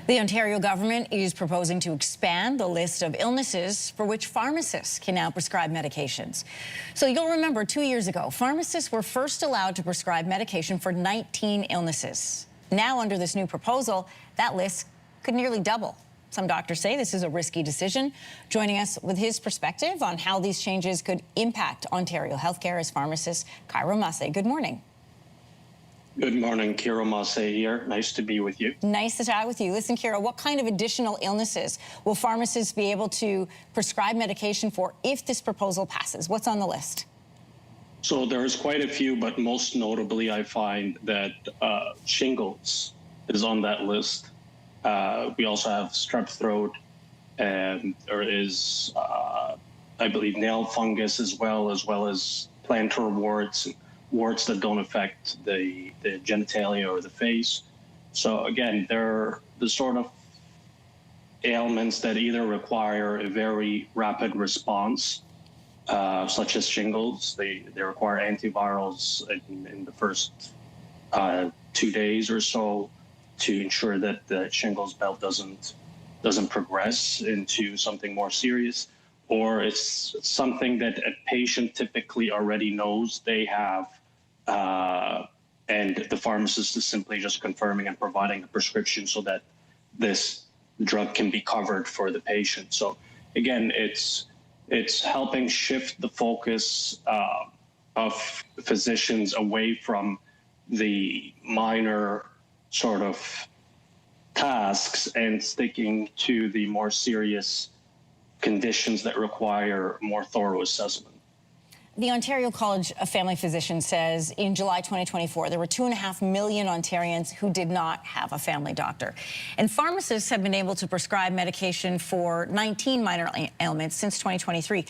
The Ontario government is proposing to expand the list of illnesses for which pharmacists can now prescribe medications. So you'll remember 2 years ago, pharmacists were first allowed to prescribe medication for 19 illnesses. Now, under this new proposal, that list could nearly double. Some doctors say this is a risky decision. Joining us with his perspective on how these changes could impact Ontario healthcare is pharmacist Kiro Masse. Good morning. Good morning, Kiro Masse here. Nice to be with you. Nice to chat with you. Listen, Kiro, what kind of additional illnesses will pharmacists be able to prescribe medication for if this proposal passes? What's on the list? So there's quite a few, but most notably I find that shingles is on that list. We also have strep throat, and there is, I believe, nail fungus as well as plantar warts that don't affect the genitalia or the face. So again, they're the sort of ailments that either require a very rapid response, such as shingles. They require antivirals in the first 2 days or so to ensure that the shingles belt doesn't progress into something more serious, or it's something that a patient typically already knows they have, and the pharmacist is simply just confirming and providing a prescription so that this drug can be covered for the patient. So again, it's helping shift the focus of physicians away from the minor sort of tasks and sticking to the more serious conditions that require more thorough assessment. The Ontario College of Family Physicians says in July 2024, there were 2.5 million Ontarians who did not have a family doctor. And pharmacists have been able to prescribe medication for 19 minor ailments since 2023.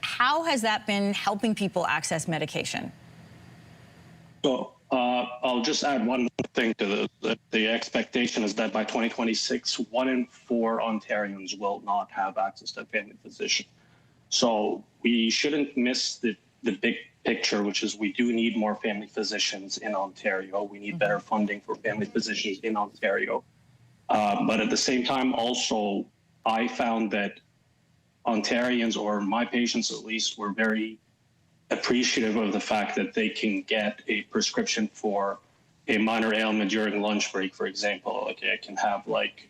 How has that been helping people access medication? So I'll just add one thing to the expectation is that by 2026, 1 in 4 Ontarians will not have access to a family physician. So we shouldn't miss the big picture, which is we do need more family physicians in Ontario. We need better funding for family physicians in Ontario. But at the same time, also, I found that Ontarians, or my patients at least, were very appreciative of the fact that they can get a prescription for a minor ailment during lunch break, for example. Like I can have like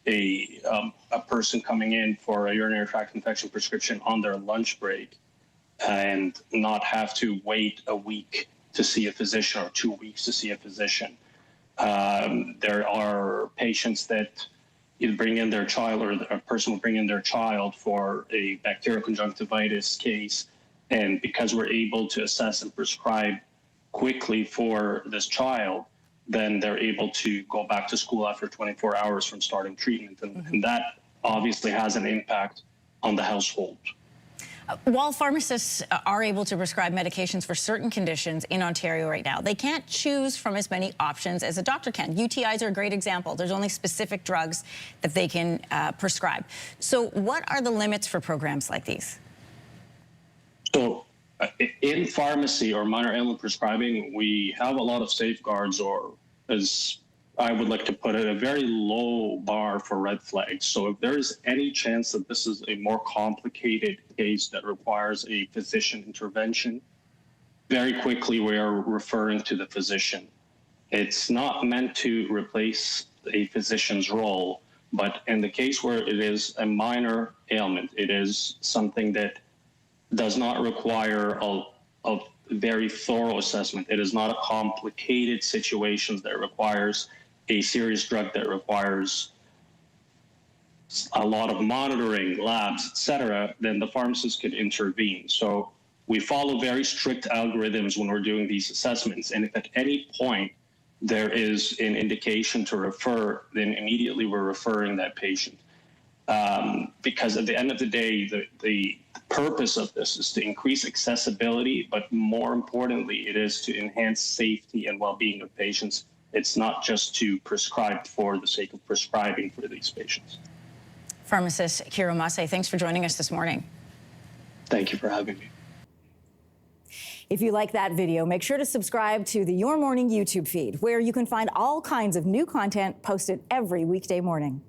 a person coming in for a urinary tract infection prescription on their lunch break and not have to wait a week to see a physician or 2 weeks to see a physician. There are patients that either bring in their child, or a person will bring in their child for a bacterial conjunctivitis case, and because we're able to assess and prescribe quickly for this child, then they're able to go back to school after 24 hours from starting treatment. And that obviously has an impact on the household. While pharmacists are able to prescribe medications for certain conditions in Ontario right now, they can't choose from as many options as a doctor can. UTIs are a great example. There's only specific drugs that they can prescribe. So what are the limits for programs like these? So in pharmacy or minor ailment prescribing, we have a lot of safeguards, or as I would like to put it, a very low bar for red flags. So if there's any chance that this is a more complicated case that requires a physician intervention, very quickly we are referring to the physician. It's not meant to replace a physician's role, but in the case where it is a minor ailment, it is something that does not require a very thorough assessment. It is not a complicated situation that requires a serious drug that requires a lot of monitoring, labs, etc., then the pharmacist could intervene. So we follow very strict algorithms when we're doing these assessments. And if at any point there is an indication to refer, then immediately we're referring that patient. Because at the end of the day, the purpose of this is to increase accessibility, but more importantly, it is to enhance safety and well-being of patients. It's not just to prescribe for the sake of prescribing for these patients. Pharmacist Kiro Masse, thanks for joining us this morning. Thank you for having me. If you like that video, make sure to subscribe to the Your Morning YouTube feed, where you can find all kinds of new content posted every weekday morning.